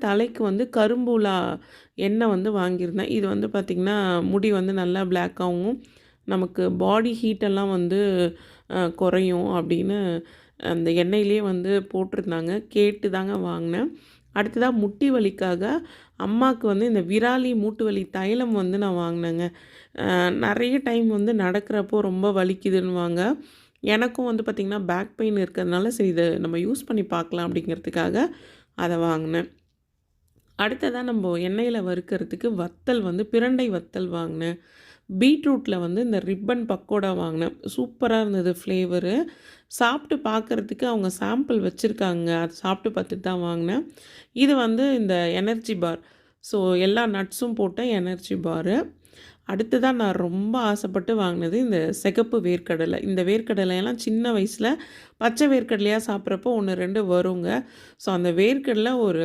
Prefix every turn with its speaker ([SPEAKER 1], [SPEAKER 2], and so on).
[SPEAKER 1] தலைக்கு வந்து கரும்பூலா எண்ணெய் வந்து வாங்கியிருந்தேன். இது வந்து பார்த்திங்கன்னா, முடி வந்து நல்லா பிளாக்காவும், நமக்கு பாடி ஹீட்டெல்லாம் வந்து குறையும் அப்படின்னு அந்த எண்ணெயிலேயே வந்து போட்டிருந்தாங்க. கேட்டு தாங்க வாங்கினேன். அடுத்ததா முட்டி வலிக்காக அம்மாவுக்கு வந்து இந்த விராலி மூட்டு வலி தைலம் வந்து நான் வாங்கினேங்க. நெறைய டைம் வந்து நடக்கிறப்போ ரொம்ப வலிக்குதுன்னுவாங்க. எனக்கும் வந்து பார்த்திங்கன்னா, பேக் பெயின் இருக்கிறதுனால சரி இத நம்ம யூஸ் பண்ணி பார்க்கலாம் அப்படிங்கிறதுக்காக அத வாங்கினேன். அடுத்ததா நம்ப எண்ணெயில வறுக்கிறதுக்கு வத்தல் வந்து பிரண்டை வத்தல் வாங்கினேன். பீட்ரூட்ல வந்து இந்த ரிப்பன் பக்கோடா வாங்கினேன். சூப்பரா இருந்தது ஃப்ளேவரு. சாப்பிட்டு பார்க்கறதுக்கு அவங்க சாம்பிள் வச்சிருக்காங்க. அது சாப்பிட்டு பார்த்துட்டு தான் வாங்கினேன். இது வந்து இந்த எனர்ஜி பார். ஸோ எல்லா நட்ஸும் போட்ட எனர்ஜி பாரு. அடுத்ததா நான் ரொம்ப ஆசைப்பட்டு வாங்கினது இந்த சிகப்பு வேர்க்கடலை. இந்த வேர்க்கடலையெல்லாம் சின்ன வயசுல பச்சை வேர்க்கடலையா சாப்பிட்றப்போ 1, 2 வருங்க. ஸோ அந்த வேர்க்கடலை ஒரு